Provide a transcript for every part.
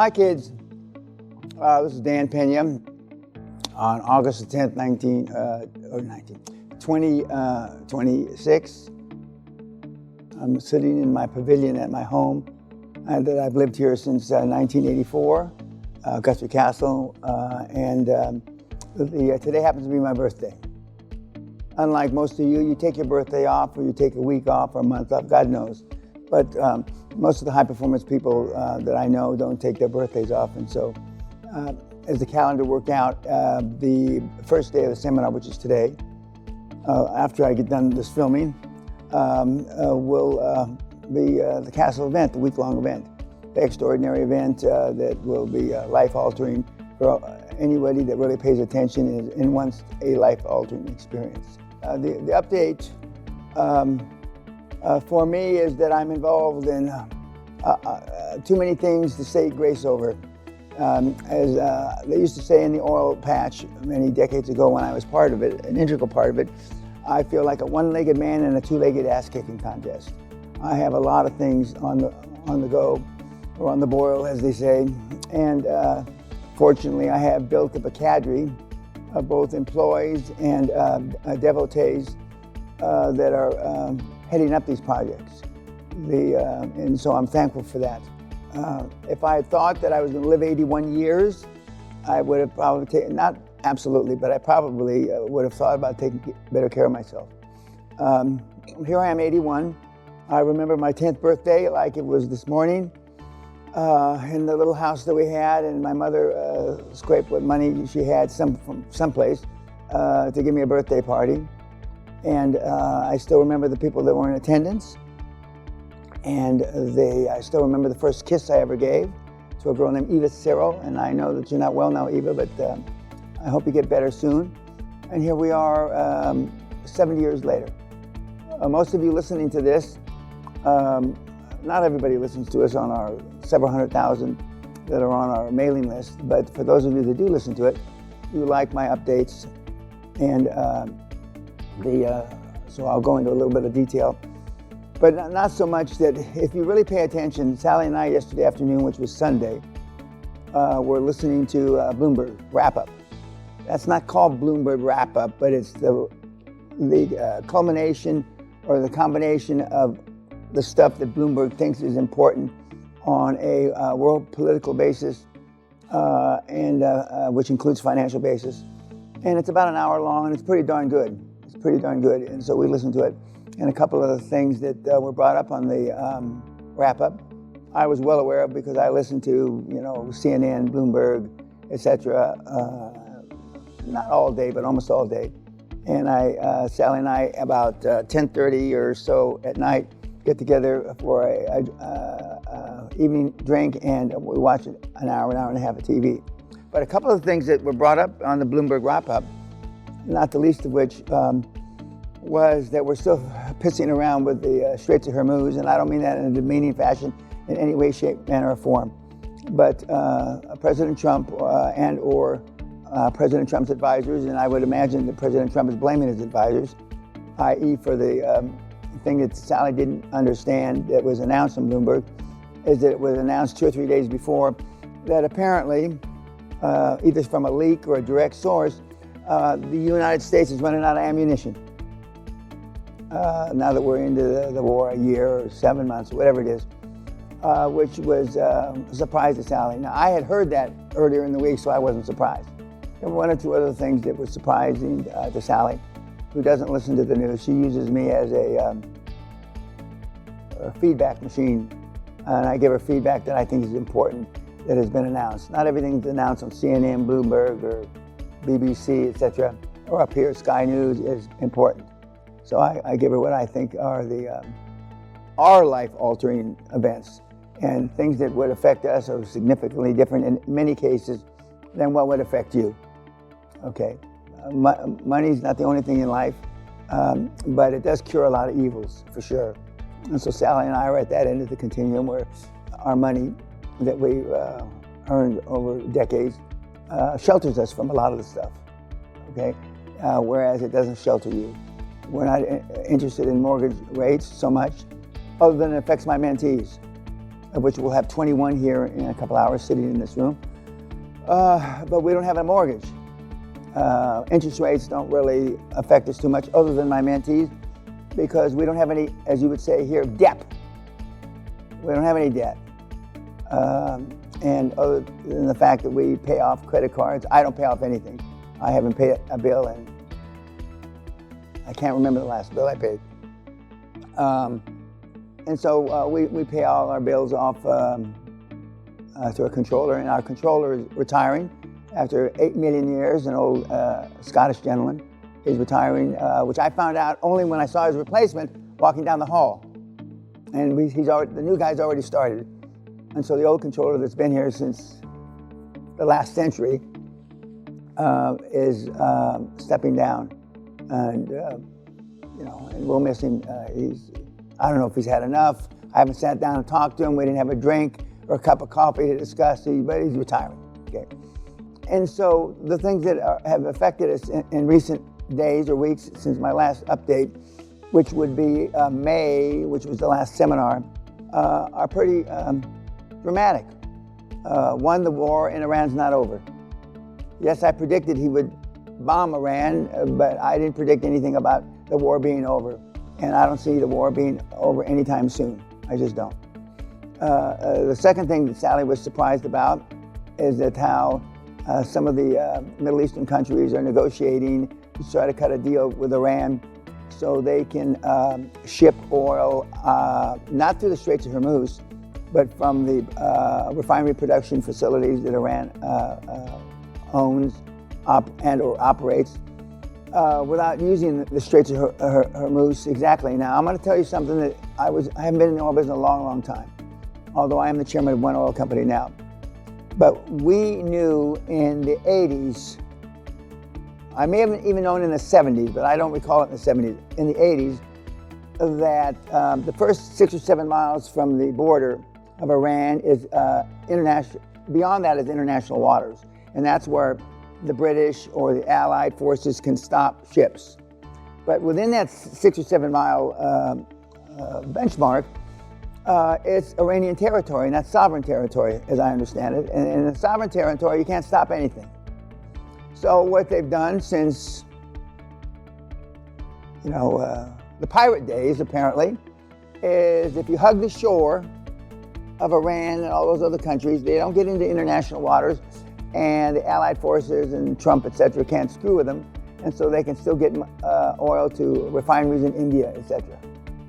Hi, kids. This is Dan Peña. On August the 10th, 2026, I'm sitting in my pavilion at my home that I've lived here since 1984, Guthrie Castle, and today happens to be my birthday. Unlike most of you, you take your birthday off, or you take a week off, or a month off, God knows. But most of the high-performance people that I know don't take their birthdays off, and so as the calendar worked out, the first day of the seminar, which is today, after I get done this filming, will be the Castle event, the week-long event, the extraordinary event that will be life-altering for anybody that really pays attention and wants a life-altering experience. The update for me is that I'm involved in too many things to say grace over. As they used to say in the oil patch many decades ago when I was part of it, an integral part of it, I feel like a one-legged man in a two-legged ass-kicking contest. I have a lot of things on the go, or on the boil, as they say, and fortunately I have built up a cadre of both employees and devotees that are heading up these projects. And so I'm thankful for that. If I had thought that I was going to live 81 years, I would have probably taken, not absolutely, but I probably would have thought about taking better care of myself. Here I am, 81. I remember my 10th birthday like it was this morning in the little house that we had, and my mother scraped what money she had from someplace to give me a birthday party. And I still remember the people that were in attendance. And I still remember the first kiss I ever gave to a girl named Eva Cyril. And I know that you're not well now, Eva, but I hope you get better soon. And here we are 70 years later. Most of you listening to this, not everybody listens to us on our several 100,000 that are on our mailing list, but for those of you that do listen to it, you like my updates. And so I'll go into a little bit of detail. But not so much that if you really pay attention, Sally and I yesterday afternoon, which was Sunday, were listening to Bloomberg Wrap-Up. That's not called Bloomberg Wrap-Up, but it's the culmination or the combination of the stuff that Bloomberg thinks is important on a world political basis, and which includes financial basis. And it's about an hour long, and it's pretty darn good. It's pretty darn good, and so we listened to it. And a couple of the things that were brought up on the wrap-up, I was well aware of because I listened to, CNN, Bloomberg, etc. Not all day, but almost all day. And Sally and I, about 10:30 or so at night, get together for a evening drink, and we watch an hour and a half of TV. But a couple of things that were brought up on the Bloomberg wrap-up, not the least of which was that we're still pissing around with the Straits of Hormuz, and I don't mean that in a demeaning fashion in any way, shape, manner, or form. But President Trump or President Trump's advisors, and I would imagine that President Trump is blaming his advisors, i.e. for the thing that Sally didn't understand that was announced on Bloomberg, is that it was announced 2 or 3 days before that apparently, either from a leak or a direct source, the United States is running out of ammunition. Now that we're into the war, a year or 7 months, whatever it is, which was a surprise to Sally. Now, I had heard that earlier in the week, so I wasn't surprised. There were one or two other things that were surprising to Sally, who doesn't listen to the news. She uses me as a feedback machine, and I give her feedback that I think is important that has been announced. Not everything that's announced on CNN, Bloomberg, or BBC, etc., or up here, Sky News, is important. So I give her what I think are our life-altering events, and things that would affect us are significantly different in many cases than what would affect you. Okay, money's not the only thing in life, but it does cure a lot of evils, for sure. And so Sally and I are at that end of the continuum where our money that we earned over decades shelters us from a lot of the stuff, okay? Whereas it doesn't shelter you. We're not interested in mortgage rates so much, other than it affects my mentees. of which we'll have 21 here in a couple hours sitting in this room. But we don't have a mortgage. Interest rates don't really affect us too much, other than my mentees, because we don't have any, as you would say here, debt. We don't have any debt. And other than the fact that we pay off credit cards, I don't pay off anything. I haven't paid a bill, and I can't remember the last bill I paid. And so we pay all our bills off to a controller, and our controller is retiring after 8 million years. An old Scottish gentleman is retiring, which I found out only when I saw his replacement walking down the hall. And the new guy's already started. And so the old controller that's been here since the last century is stepping down. And, and we'll miss him. I don't know if he's had enough. I haven't sat down and talked to him. We didn't have a drink or a cup of coffee to discuss, but he's retiring. Okay. And so the things that have affected us in recent days or weeks since my last update, which would be May, which was the last seminar, are pretty dramatic. One, the war in Iran's not over. Yes, I predicted he would bomb Iran, but I didn't predict anything about the war being over. And I don't see the war being over anytime soon. I just don't. The second thing that Sally was surprised about is that how some of the Middle Eastern countries are negotiating to try to cut a deal with Iran so they can ship oil, not through the Straits of Hormuz, but from the refinery production facilities that Iran owns and or operates, without using the Straits of Hormuz exactly. Now, I'm going to tell you something that I haven't been in the oil business in a long, long time, although I am the chairman of one oil company now. But we knew in the 80s, I may have even known in the 70s, but I don't recall it in the 70s, in the 80s, that the first 6 or 7 miles from the border of Iran is international. Beyond that is international waters, and that's where the British or the Allied forces can stop ships. But within that 6 or 7 mile benchmark, it's Iranian territory, and that's sovereign territory, as I understand it. And in the sovereign territory, you can't stop anything. So what they've done since, the pirate days, apparently, is if you hug the shore of Iran and all those other countries, they don't get into international waters, and the Allied forces and Trump, et cetera, can't screw with them, and so they can still get oil to refineries in India, et cetera.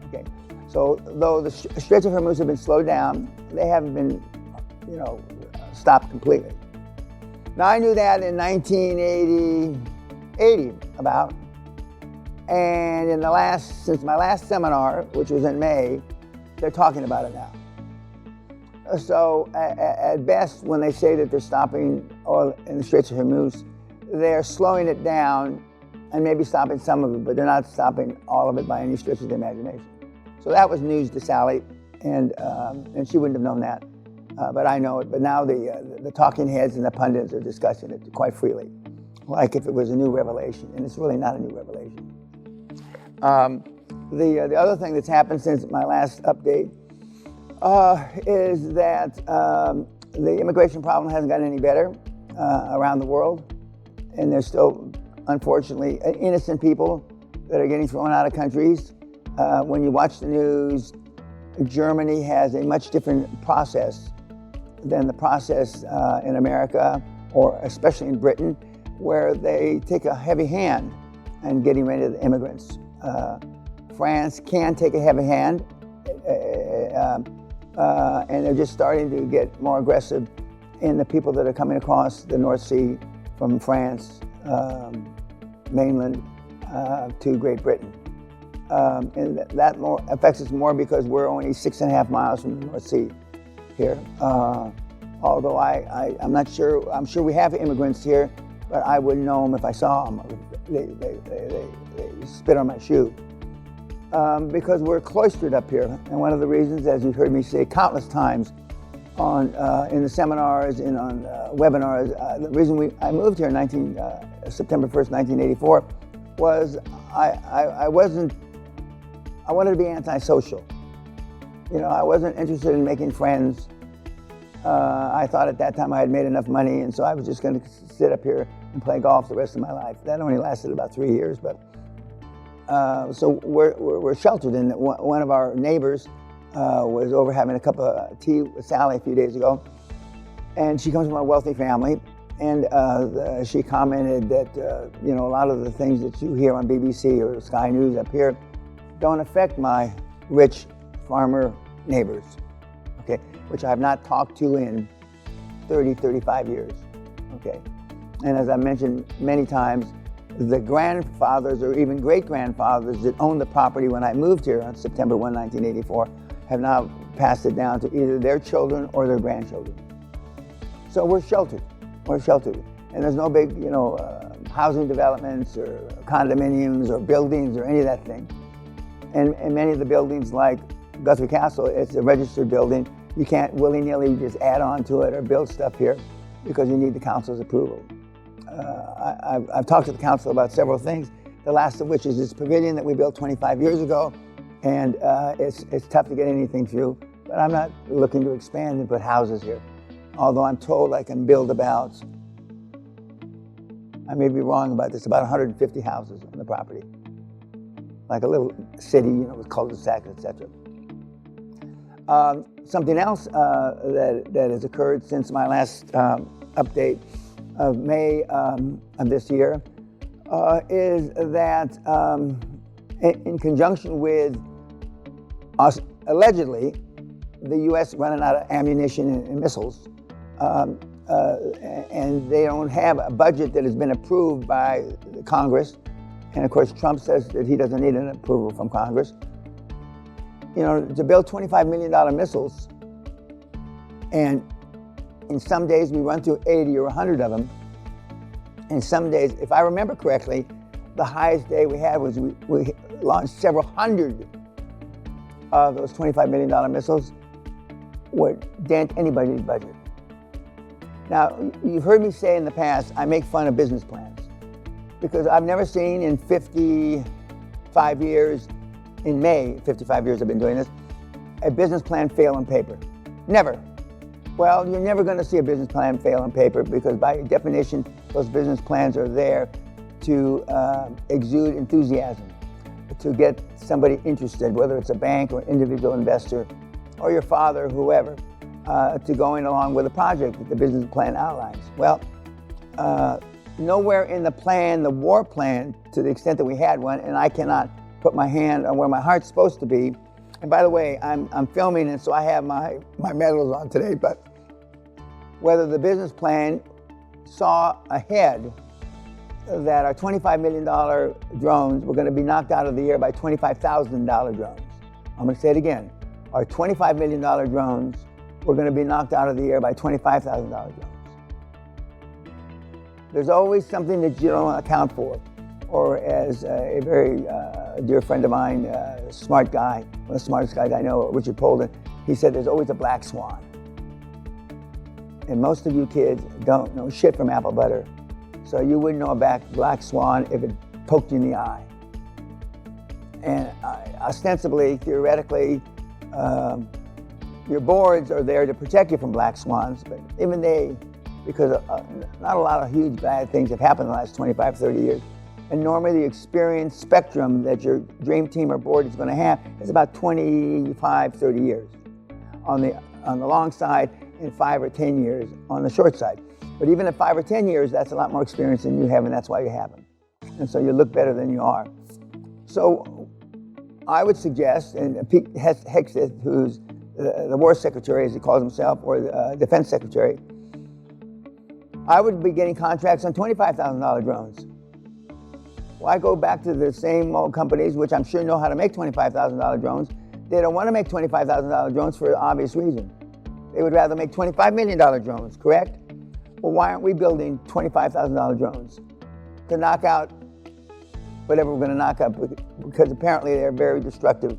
Okay. So though the Straits of Hormuz have been slowed down, they haven't been, stopped completely. Now, I knew that in 1980 about, and since my last seminar, which was in May, they're talking about it now. So at best, when they say that they're stopping oil in the Straits of Hormuz, they're slowing it down and maybe stopping some of it, but they're not stopping all of it by any stretch of the imagination. So that was news to Sally, and she wouldn't have known that, but I know it. But now the talking heads and the pundits are discussing it quite freely, like if it was a new revelation, and it's really not a new revelation. The other thing that's happened since my last update is that the immigration problem hasn't gotten any better around the world, and there's still, unfortunately, innocent people that are getting thrown out of countries. When you watch the news, Germany has a much different process than the process in America, or especially in Britain, where they take a heavy hand in getting rid of the immigrants. France can take a heavy hand, and they're just starting to get more aggressive in the people that are coming across the North Sea from France, mainland, to Great Britain. And that more affects us more because we're only 6.5 miles from the North Sea here. Although I'm not sure, I'm sure we have immigrants here, but I wouldn't know them if I saw them. They spit on my shoe. Because we're cloistered up here. And one of the reasons, as you've heard me say countless times in the seminars and on webinars, the reason I moved here September 1st, 1984, was I wanted to be antisocial. I wasn't interested in making friends. I thought at that time I had made enough money, and so I was just going to sit up here and play golf the rest of my life. That only lasted about 3 years, but so we're sheltered. And one of our neighbors was over having a cup of tea with Sally a few days ago, and she comes from a wealthy family, and she commented that a lot of the things that you hear on BBC or Sky News up here don't affect my rich farmer neighbors, okay, which I have not talked to in 30, 35 years, okay. And as I mentioned many times, the grandfathers or even great-grandfathers that owned the property when I moved here on September 1, 1984, have now passed it down to either their children or their grandchildren. So we're sheltered. And there's no big, housing developments or condominiums or buildings or any of that thing. And many of the buildings like Guthrie Castle, it's a registered building. You can't willy-nilly just add on to it or build stuff here because you need the council's approval. I've talked to the council about several things, the last of which is this pavilion that we built 25 years ago, and it's tough to get anything through, but I'm not looking to expand and put houses here. Although I'm told I can build about, I may be wrong about this, about 150 houses on the property. Like a little city, with cul-de-sacs, etc. Something else that has occurred since my last update of May of this year is that in conjunction with us, allegedly, the U.S. running out of ammunition and missiles, and they don't have a budget that has been approved by Congress. And of course, Trump says that he doesn't need an approval from Congress. To build $25 million missiles, and in some days we run through 80 or 100 of them. And some days, if I remember correctly, the highest day we had was we launched several hundred of those $25 million missiles, would dent anybody's budget. Now, you've heard me say in the past, I make fun of business plans, because I've never seen in 55 years, in May, 55 years I've been doing this, a business plan fail on paper. Never. Well, you're never going to see a business plan fail on paper because by definition, those business plans are there to exude enthusiasm, to get somebody interested, whether it's a bank or individual investor or your father, whoever, to going along with a project that the business plan outlines. Well, nowhere in the plan, the war plan, to the extent that we had one, and I cannot put my hand on where my heart's supposed to be. And by the way, I'm filming, and so I have my medals on today, but whether the business plan saw ahead that our $25 million drones were going to be knocked out of the air by $25,000 drones. I'm going to say it again. Our $25 million drones were going to be knocked out of the air by $25,000 drones. There's always something that you don't account for. Or as a very dear friend of mine, smart guy, one of the smartest guys I know, Richard Polden, he said there's always a black swan. And most of you kids don't know shit from apple butter. So you wouldn't know a black swan if it poked you in the eye. And ostensibly, theoretically, your boards are there to protect you from black swans, but even they, because not a lot of huge bad things have happened in the last 25, 30 years. And normally the experience spectrum that your dream team or board is going to have is about 25, 30 years on the long side and 5 or 10 years on the short side. But even at 5 or 10 years, that's a lot more experience than you have, and that's why you have them. And so you look better than you are. So I would suggest, and Pete Hegseth, who's the war secretary, as he calls himself, or the defense secretary, I would be getting contracts on $25,000 drones. Why go back to the same old companies, which I'm sure know how to make $25,000 drones? They don't want to make $25,000 drones for an obvious reason. They would rather make $25 million drones, correct? Well, why aren't we building $25,000 drones to knock out whatever we're going to knock out? Because apparently they're very destructive.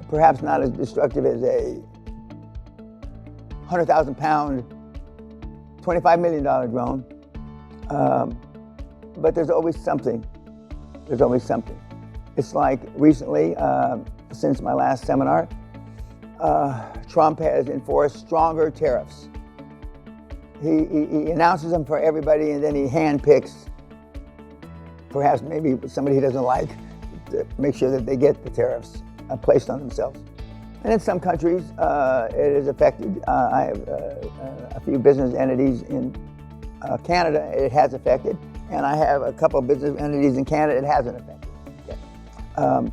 Perhaps not as destructive as a 100,000-pound, $25 million drone. But there's always something. There's always something. It's like recently, since my last seminar, Trump has enforced stronger tariffs. He announces them for everybody, and then he handpicks, perhaps maybe somebody he doesn't like, to make sure that they get the tariffs placed on themselves. And in some countries, it has affected. I have a few business entities in Canada it has affected, and I have a couple of business entities in Canada it hasn't affected. Okay.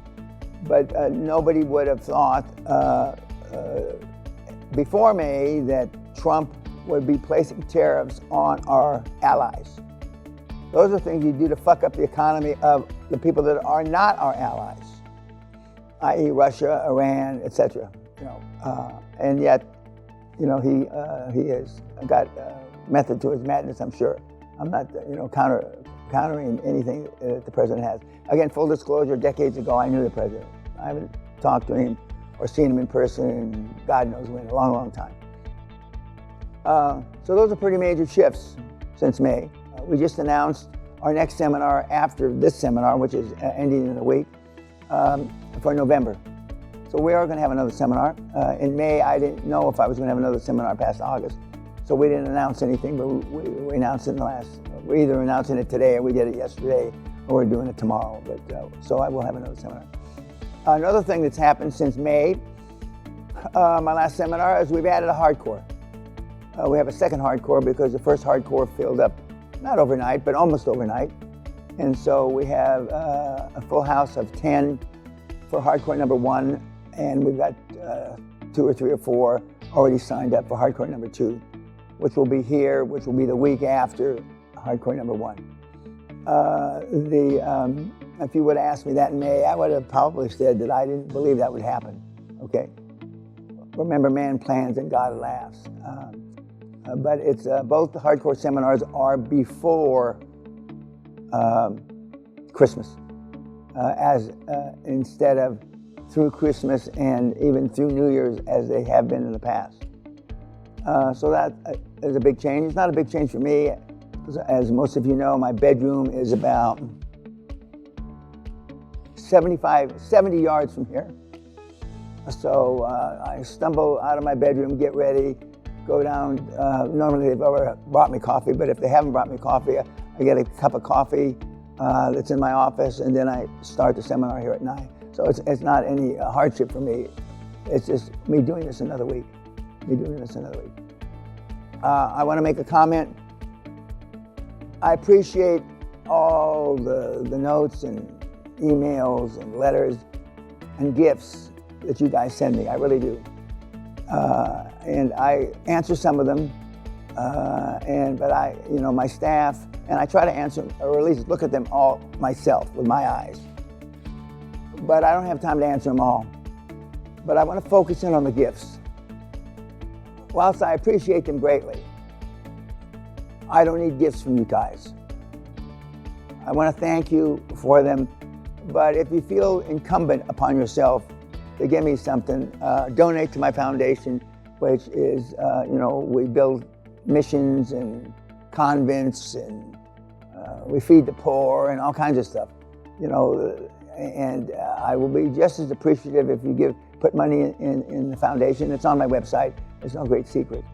But nobody would have thought before May that Trump would be placing tariffs on our allies. Those are things you do to fuck up the economy of the people that are not our allies, i.e. Russia, Iran, etc. And yet, he has got method to his madness, I'm sure. I'm not, countering anything that the president has. Again, full disclosure, decades ago, I knew the president. I haven't talked to him or seen him in person in God knows when, a long, long time. So those are pretty major shifts since May. We just announced our next seminar after this seminar, which is ending in a week, for November. So we are going to have another seminar. In May, I didn't know if I was going to have another seminar past August. So we didn't announce anything, but we announced it we're either announcing it today or we did it yesterday, or we're doing it tomorrow. But so I will have another seminar. Another thing that's happened since May, my last seminar, is we've added a hardcore. We have a second hardcore because the first hardcore filled up, not overnight, but almost overnight. And so we have a full house of 10 for hardcore number 1, and we've got 2 or 3 or 4 already signed up for hardcore number 2, which will be here, which will be the week after hardcore number 1. If you would have asked me that in May, I would have probably said that I didn't believe that would happen, okay? Remember, man plans and God laughs. But it's both the hardcore seminars are before Christmas, instead of through Christmas and even through New Year's as they have been in the past. So that is a big change. It's not a big change for me. As most of you know, my bedroom is about 70 yards from here. So I stumble out of my bedroom, get ready, go down. Normally they've already brought me coffee, but if they haven't brought me coffee, I get a cup of coffee that's in my office, and then I start the seminar here at 9. So it's not any hardship for me. It's just me doing this another week. I want to make a comment. I appreciate all the notes and emails and letters and gifts that you guys send me. I really do. And I answer some of them, but my staff, and I try to answer, or at least look at them all myself with my eyes. But I don't have time to answer them all. But I want to focus in on the gifts. Whilst I appreciate them greatly, I don't need gifts from you guys. I want to thank you for them, but if you feel incumbent upon yourself to give me something, donate to my foundation, which is, we build missions and convents, and we feed the poor and all kinds of stuff, and I will be just as appreciative if you put money in the foundation. It's on my website. It's no great secret.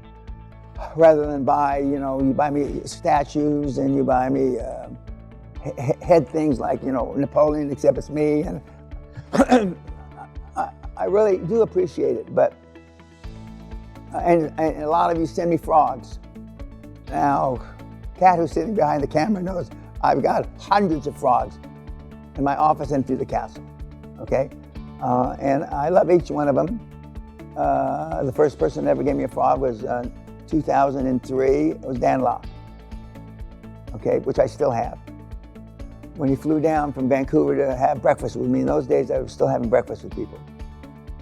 Rather than you buy me statues and you buy me head things like, Napoleon, except it's me. And I really do appreciate it, but, and a lot of you send me frogs. Now, Kat, who's sitting behind the camera, knows I've got hundreds of frogs in my office and through the castle, okay? And I love each one of them. The first person that ever gave me a frog was 2003, it was Dan Locke, okay, which I still have. When he flew down from Vancouver to have breakfast with me, in those days I was still having breakfast with people.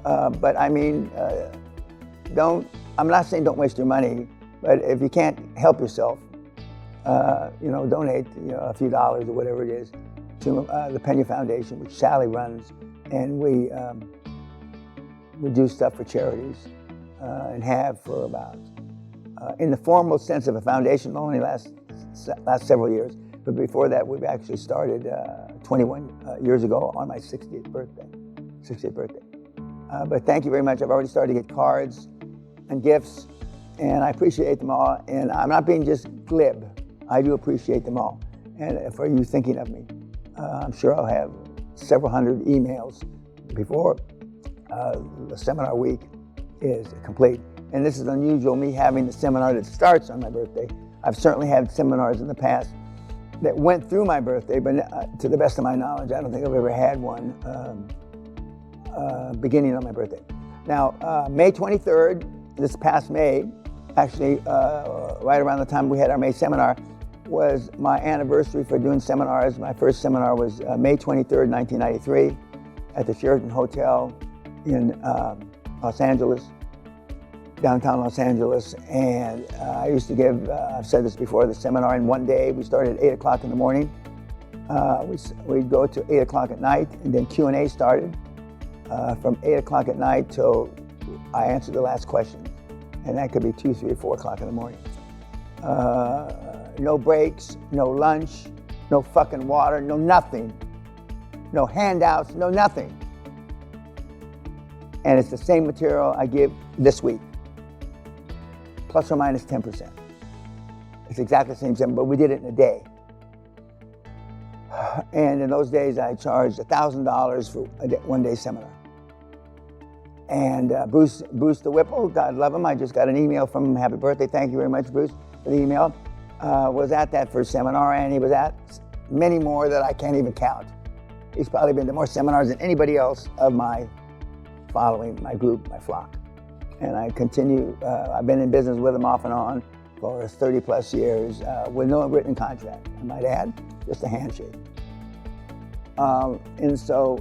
But I mean, I'm not saying don't waste your money, but if you can't help yourself, donate a few dollars or whatever it is to the Peña Foundation, which Sally runs, and we do stuff for charities and have for about, in the formal sense of a foundation, only last several years. But before that, we've actually started 21 years ago on my 60th birthday. But thank you very much. I've already started to get cards and gifts, and I appreciate them all. And I'm not being just glib. I do appreciate them all. And for you thinking of me, I'm sure I'll have several hundred emails before the seminar week is complete. And this is unusual, me having the seminar that starts on my birthday. I've certainly had seminars in the past that went through my birthday, but to the best of my knowledge, I don't think I've ever had one beginning on my birthday. Now, May 23rd, this past May, actually right around the time we had our May seminar, was my anniversary for doing seminars. My first seminar was May 23rd, 1993 at the Sheraton Hotel in Los Angeles, downtown Los Angeles. And I used to give, I've said this before, the seminar in one day. We started at 8 o'clock in the morning. We'd go to 8 o'clock at night, and then Q&A started from 8 o'clock at night till I answered the last question. And that could be 2, 3, or 4 o'clock in the morning. No breaks, no lunch, no fucking water, no nothing. No handouts, no nothing. And it's the same material I give this week, plus or minus 10%. It's exactly the same seminar, but we did it in a day. And in those days, I charged $1,000 for a one-day seminar. And Bruce the Whipple, God love him, I just got an email from him, happy birthday, thank you very much, Bruce, for the email. Was at that first seminar, and he was at many more that I can't even count. He's probably been to more seminars than anybody else of my following, my group, my flock. And I continue, I've been in business with him off and on for 30 plus years with no written contract, I might add, just a handshake. And so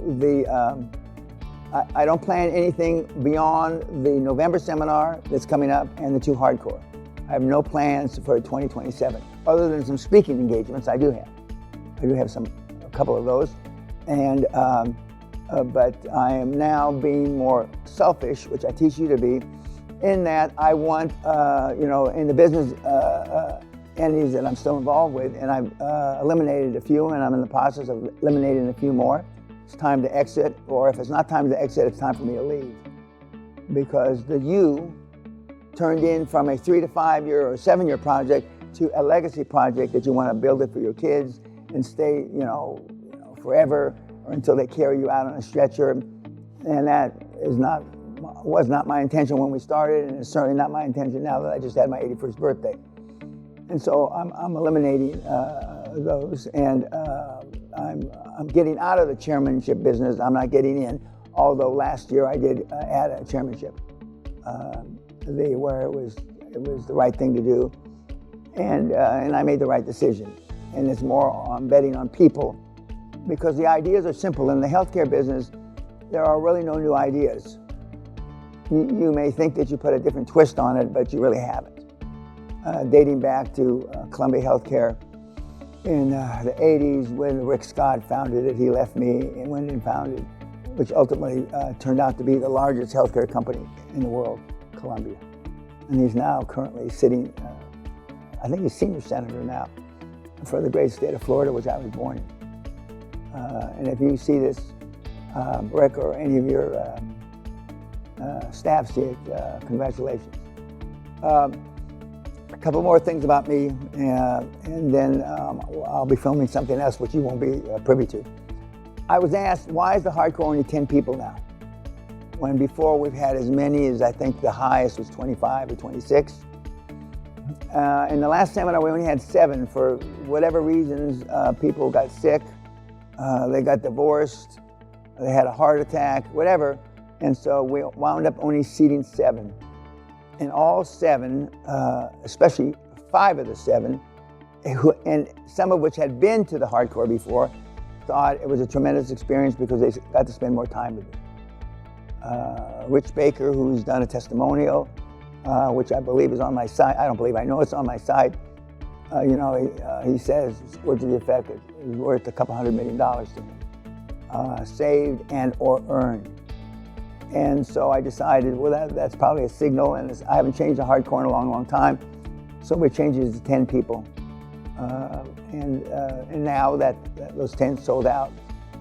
I don't plan anything beyond the November seminar that's coming up and the 2 hardcore. I have no plans for 2027, other than some speaking engagements I do have. I do have a couple of those. And, but I am now being more selfish, which I teach you to be, in that I want, in the business entities that I'm still involved with, and I've eliminated a few, and I'm in the process of eliminating a few more. It's time to exit, or if it's not time to exit, it's time for me to leave. Because the you turned in from a 3 to 5 year or 7 year project to a legacy project that you want to build it for your kids and stay, forever, or until they carry you out on a stretcher. And that was not my intention when we started, and it's certainly not my intention now that I just had my 81st birthday. And so I'm eliminating those, and I'm getting out of the chairmanship business. I'm not getting in, although last year I did add a chairmanship, where it was the right thing to do, and I made the right decision. And it's more on betting on people, because the ideas are simple. In the healthcare business, there are really no new ideas. You may think that you put a different twist on it, but you really haven't. Dating back to Columbia Healthcare in the 80s, when Rick Scott founded it, he left me and went and founded, which ultimately turned out to be the largest healthcare company in the world, Columbia. And he's now currently sitting, I think he's senior senator now for the great state of Florida, which I was born in. And if you see this, Rick, or any of your staff see it, congratulations. A couple more things about me, and then I'll be filming something else which you won't be privy to. I was asked, why is the hardcore only 10 people now? When before we've had as many as, I think the highest was 25 or 26. In the last seminar, we only had 7. For whatever reasons, people got sick, they got divorced, they had a heart attack, whatever. And so we wound up only seating 7. And all 7, especially 5 of the 7, and some of which had been to the hardcore before, thought it was a tremendous experience because they got to spend more time with it. Rich Baker, who's done a testimonial, which I believe is on my site. I don't believe, I know it's on my site. He says, words to the effect, it was worth a couple $100 million to him. Saved and or earned. And so I decided, well, that's probably a signal, and I haven't changed a hardcore in a long, long time. So we changed it to 10 people. And now that those 10 sold out,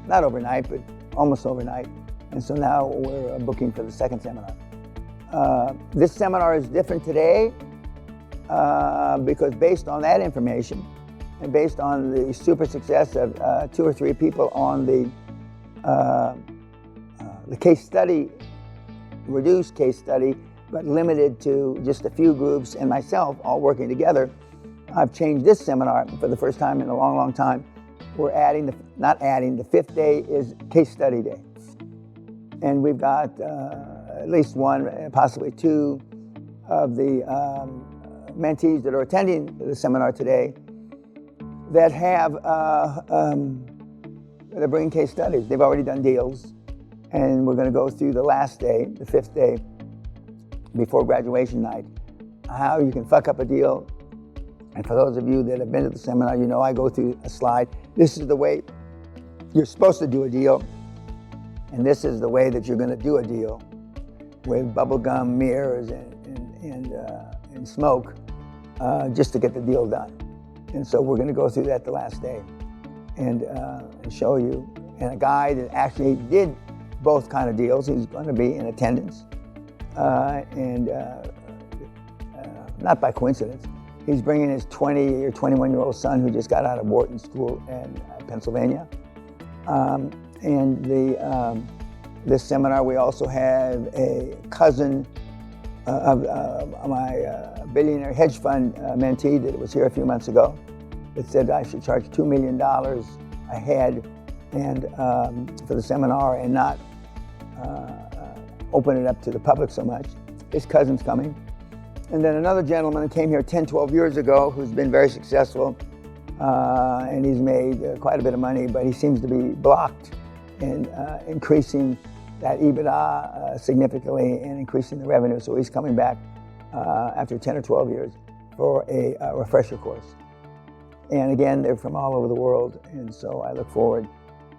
not overnight, but almost overnight. And so now we're booking for the second seminar. This seminar is different today because based on that information and based on the super success of 2 or 3 people on the case study, reduced case study, but limited to just a few groups and myself all working together, I've changed this seminar for the first time in a long, long time. We're adding, the 5th day is case study day. And we've got at least 1, possibly 2 of the mentees that are attending the seminar today that have, they're bringing case studies. They've already done deals. And we're going to go through the last day, the 5th day, before graduation night, how you can fuck up a deal. And for those of you that have been to the seminar, you know I go through a slide. This is the way you're supposed to do a deal. And this is the way that you're going to do a deal with bubblegum, mirrors, and smoke just to get the deal done. And so we're going to go through that the last day and show you. And a guy that actually did both kind of deals, he's going to be in attendance. Not by coincidence, he's bringing his 20 or 21-year-old son who just got out of Wharton School in Pennsylvania. This seminar, we also have a cousin of my billionaire hedge fund mentee that was here a few months ago that said I should charge $2 million a head and for the seminar and not open it up to the public so much. His cousin's coming. And then another gentleman who came here 10, 12 years ago who's been very successful and he's made quite a bit of money, but he seems to be blocked in increasing that EBITDA significantly and increasing the revenue. So he's coming back after 10 or 12 years for a refresher course. And again, they're from all over the world. And so I look forward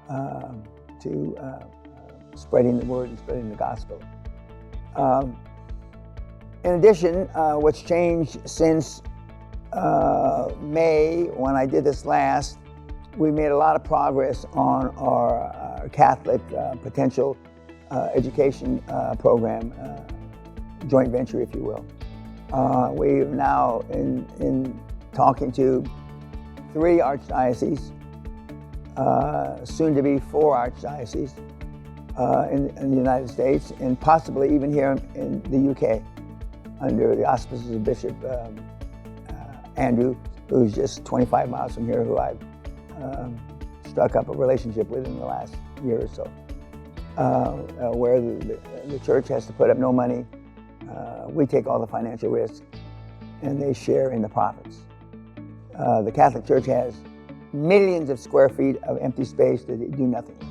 to spreading the word and spreading the gospel. In addition, what's changed since May, when I did this last, we made a lot of progress on our Catholic potential education program, joint venture, if you will. We're now in talking to 3 archdioceses, soon to be 4 archdioceses in the United States, and possibly even here in the UK, under the auspices of Bishop Andrew, who's just 25 miles from here, who I've struck up a relationship with in the last year or so, where the church has to put up no money. We take all the financial risk, and they share in the profits. The Catholic Church has millions of square feet of empty space that they do nothing with.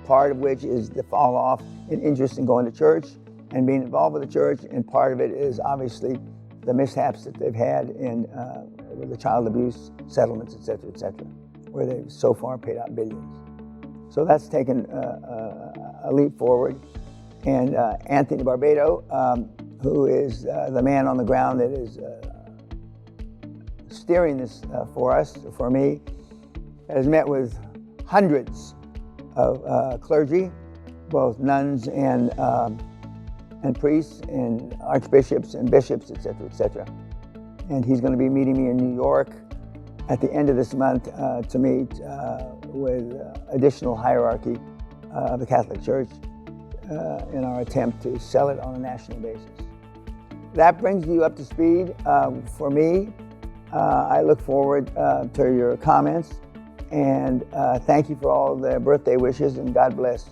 Part of which is the fall off in interest in going to church and being involved with the church, and part of it is obviously the mishaps that they've had in with the child abuse settlements, et cetera, where they've so far paid out billions. So that's taken a leap forward. And Anthony Barbado, who is the man on the ground that is steering this for us, for me, has met with hundreds of clergy, both nuns and priests and archbishops and bishops, et cetera. And he's going to be meeting me in New York at the end of this month to meet with additional hierarchy of the Catholic Church in our attempt to sell it on a national basis. That brings you up to speed for me. I look forward to your comments, and thank you for all the birthday wishes, and God bless.